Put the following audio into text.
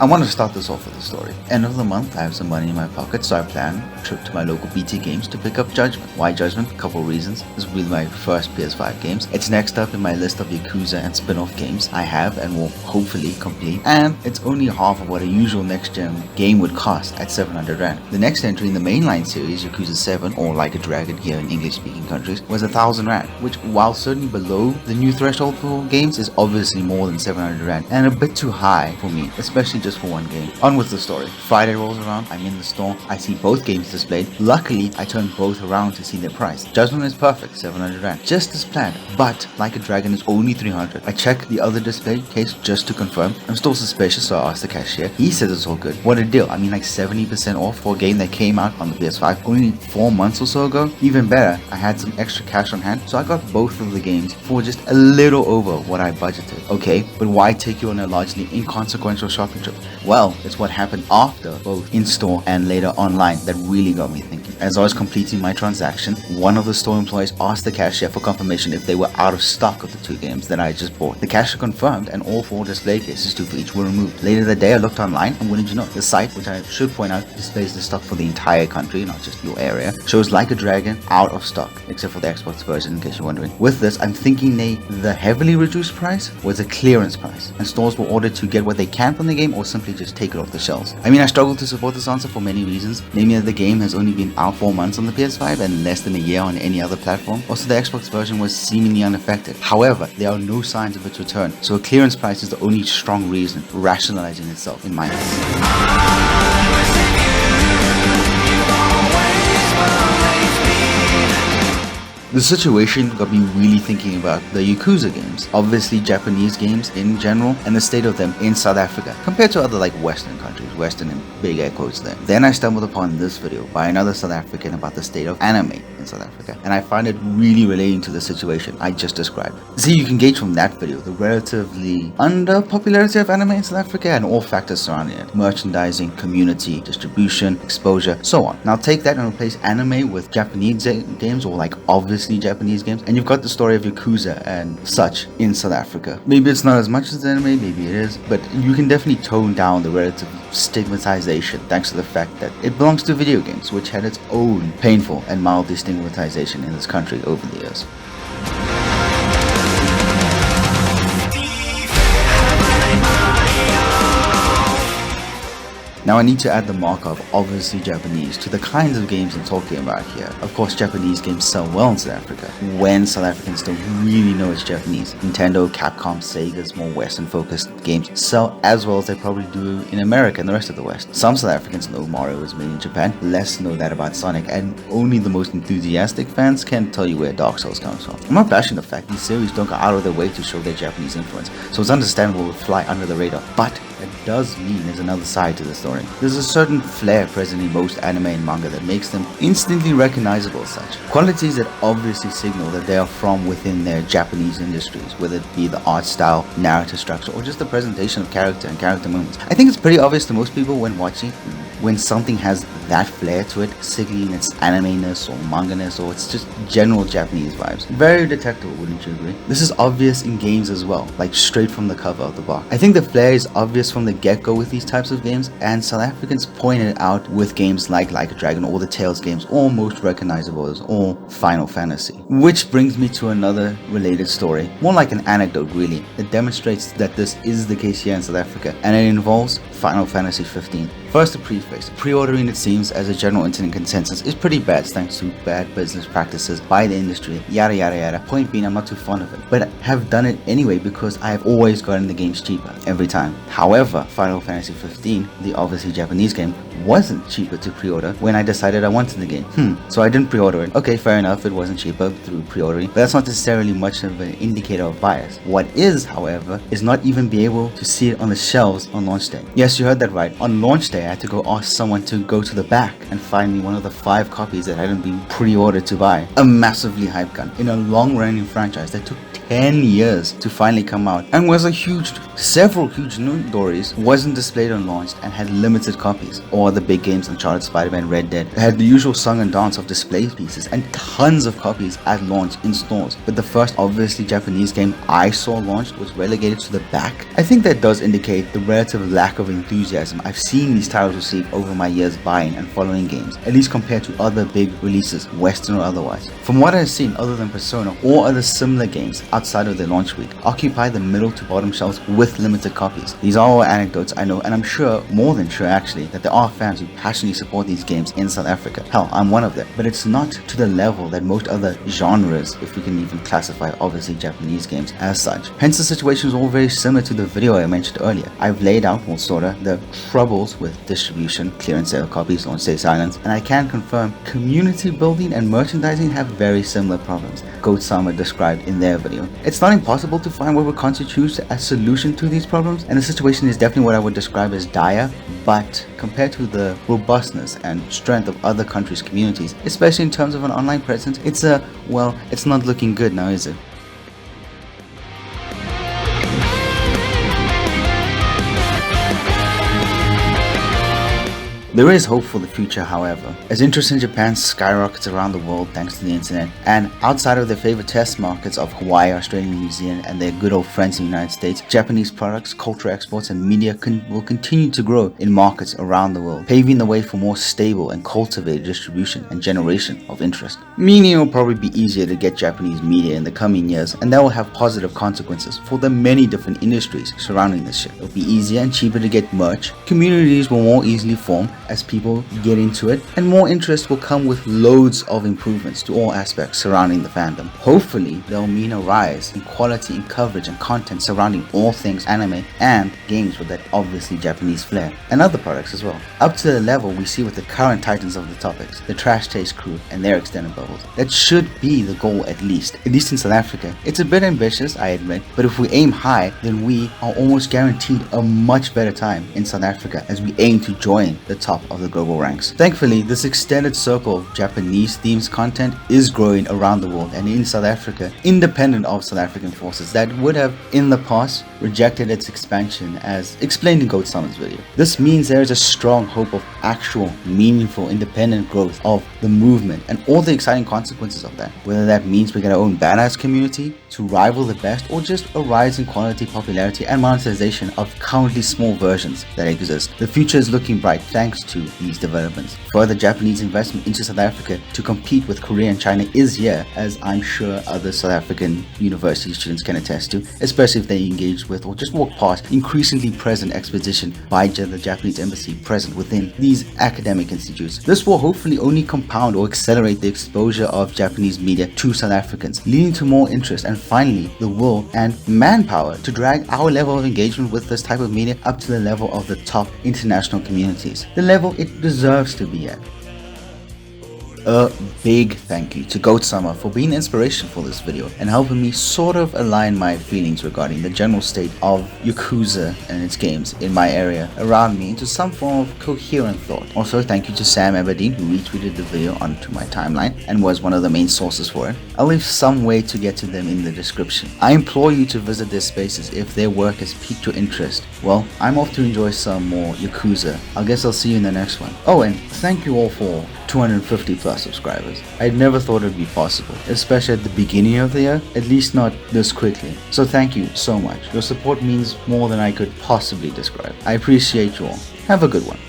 I want to start this off with a story. End of the month, I have some money in my pocket, so I plan a trip to my local BT Games to pick up Judgment. Why Judgment? Couple reasons. This will be my first PS5 games. It's next up in my list of Yakuza and spin-off games I have and will hopefully complete. And it's only half of what a usual next-gen game would cost at 700 Rand. The next entry in the mainline series, Yakuza 7, or Like a Dragon here in English-speaking countries, was 1000 Rand, which while certainly below the new threshold for games is obviously more than 700 Rand and a bit too high for me, especially just for one game. On with the story. Friday rolls around, I'm in the store, I see both games displayed. Luckily, I turn both around to see their price. Judgment is perfect, 700 Rand, just as planned, but Like a Dragon is only 300. I check the other display case just to confirm. I'm still suspicious, so I ask the cashier. He says it's all good. What a deal. I mean, like 70% off for a game that came out on the PS5 only 4 months or so ago. Even better, I had some extra cash on hand, so I got both of the games for just a little over what I budgeted. Okay, but why take you on a largely inconsequential shopping trip? Well, it's what happened after, both in-store and later online, that really got me thinking. As I was completing my transaction, one of the store employees asked the cashier for confirmation if they were out of stock of the 2 games that I just bought. The cashier confirmed and all 4 display cases, 2 for each, were removed. Later that day, I looked online and wouldn't you know, the site, which I should point out displays the stock for the entire country, not just your area, shows Like a Dragon out of stock, except for the Xbox version in case you're wondering. With this, I'm thinking the heavily reduced price was a clearance price, and stores were ordered to get what they can from the game or simply just take it off the shelves. I mean, I struggle to support this answer for many reasons, namely that the game has only been out 4 months on the PS5 and less than a year on any other platform. Also, the Xbox version was seemingly unaffected. However, there are no signs of its return, so a clearance price is the only strong reason rationalizing itself in my eyes. The situation got me really thinking about the Yakuza games, obviously Japanese games in general, and the state of them in South Africa, compared to other like Western countries, Western in big air quotes there. Then I stumbled upon this video by another South African about the state of anime in South Africa, and I find it really relating to the situation I just described. See, you can gauge from that video the relatively under-popularity of anime in South Africa and all factors surrounding it: merchandising, community, distribution, exposure, so on. Now take that and replace anime with Japanese games, or like obviously Japanese games, and you've got the story of Yakuza and such in South Africa. Maybe it's not as much as anime, maybe it is, but you can definitely tone down the relative stigmatization thanks to the fact that it belongs to video games, which had its own painful and mildly stigmatization in this country over the years. Now I need to add the marker of obviously Japanese to the kinds of games I'm talking about here. Of course, Japanese games sell well in South Africa, when South Africans don't really know it's Japanese. Nintendo, Capcom, Sega's more Western focused games sell as well as they probably do in America and the rest of the West. Some South Africans know Mario was made in Japan, less know that about Sonic, and only the most enthusiastic fans can tell you where Dark Souls comes from. I'm not bashing the fact these series don't go out of their way to show their Japanese influence, so it's understandable to fly under the radar, but that does mean there's another side to the story. There's a certain flair present in most anime and manga that makes them instantly recognizable as such. Qualities that obviously signal that they are from within their Japanese industries, whether it be the art style, narrative structure, or just the presentation of character and character moments. I think it's pretty obvious to most people when watching when something has that flair to it, signaling its anime-ness or manga-ness, or it's just general Japanese vibes. Very detectable, wouldn't you agree? This is obvious in games as well, like straight from the cover of the box. I think the flair is obvious from the get-go with these types of games, and South Africans pointed it out with games like a Dragon, or the Tales games, or most recognizable as all Final Fantasy. Which brings me to another related story, more like an anecdote really, that demonstrates that this is the case here in South Africa, and it involves Final Fantasy 15. First, a preface. Pre-ordering, it seems, as a general internet consensus, is pretty bad thanks to bad business practices by the industry, yada yada yada. Point being, I'm not too fond of it, but have done it anyway because I have always gotten the games cheaper, every time. However, Final Fantasy 15, the obviously Japanese game, wasn't cheaper to pre-order when I decided I wanted the game. So I didn't pre-order it. Okay, fair enough, it wasn't cheaper through pre-ordering, but that's not necessarily much of an indicator of bias. What is, however, is not even be able to see it on the shelves on launch day. Yes, you heard that right. On launch day, I had to go ask someone to go to the back and find me one of the 5 copies that hadn't been pre-ordered to buy. A massively hype gun in a long-running franchise that took 10 years to finally come out and was a huge Several huge news stories wasn't displayed on launch and had limited copies. All the big games, Uncharted, Spider-Man, Red Dead, had the usual song and dance of display pieces and tons of copies at launch in stores. But the first obviously Japanese game I saw launched was relegated to the back. I think that does indicate the relative lack of enthusiasm I've seen these titles receive over my years buying and following games, at least compared to other big releases, Western or otherwise. From what I've seen, other than Persona or other similar games outside of their launch week, occupy the middle to bottom shelves with limited copies. These are all anecdotes, I know, and I'm sure, more than sure actually, that there are fans who passionately support these games in South Africa. Hell, I'm one of them, but it's not to the level that most other genres, if we can even classify obviously Japanese games as such. Hence the situation is all very similar to the video I mentioned earlier. I've laid out, well sorta, the troubles with distribution, clearance sale copies, launch day silence, and I can confirm community building and merchandising have very similar problems Goat-sama described in their video. It's not impossible to find what would constitute a solution to these problems, and the situation is definitely what I would describe as dire, but compared to the robustness and strength of other countries' communities, especially in terms of an online presence, it's not looking good now, is it? There is hope for the future, however, as interest in Japan skyrockets around the world thanks to the internet, and outside of their favorite test markets of Hawaii, Australia, New Zealand, and their good old friends in the United States, Japanese products, culture exports, and media will continue to grow in markets around the world, paving the way for more stable and cultivated distribution and generation of interest. Meaning it will probably be easier to get Japanese media in the coming years, and that will have positive consequences for the many different industries surrounding this shit. It will be easier and cheaper to get merch, communities will more easily form as people get into it, and more interest will come with loads of improvements to all aspects surrounding the fandom. Hopefully, they'll mean a rise in quality in coverage and content surrounding all things anime and games with that obviously Japanese flair, and other products as well. Up to the level we see with the current titans of the topics, the Trash Taste crew and their extended bubbles. That should be the goal at least in South Africa. It's a bit ambitious, I admit, but if we aim high, then we are almost guaranteed a much better time in South Africa as we aim to join the top of the global ranks. Thankfully, this extended circle of Japanese themes content is growing around the world and in South Africa, independent of South African forces that would have in the past rejected its expansion, as explained in Goat-sama's video. This means there is a strong hope of actual, meaningful, independent growth of the movement and all the exciting consequences of that, whether that means we're going to own badass community to rival the best, or just a rise in quality, popularity, and monetization of countless small versions that exist. The future is looking bright thanks to these developments. Further Japanese investment into South Africa to compete with Korea and China is here, as I'm sure other South African university students can attest to, especially if they engage with or just walk past increasingly present exposition by the Japanese embassy present within these academic institutes. This will hopefully only compound or accelerate the exposure of Japanese media to South Africans, leading to more interest and finally the will and manpower to drag our level of engagement with this type of media up to the level of the top international communities, the level it deserves to be at. A big thank you to Goat-sama for being inspiration for this video and helping me sort of align my feelings regarding the general state of Yakuza and its games in my area around me into some form of coherent thought. Also, thank you to Sam Aberdeen who retweeted the video onto my timeline and was one of the main sources for it. I'll leave some way to get to them in the description. I implore you to visit their spaces if their work has piqued your interest. Well, I'm off to enjoy some more Yakuza. I guess I'll see you in the next one. Oh, and thank you all for 250 plus subscribers. I'd never thought it would be possible, especially at the beginning of the year, at least not this quickly. So thank you so much. Your support means more than I could possibly describe. I appreciate you all. Have a good one.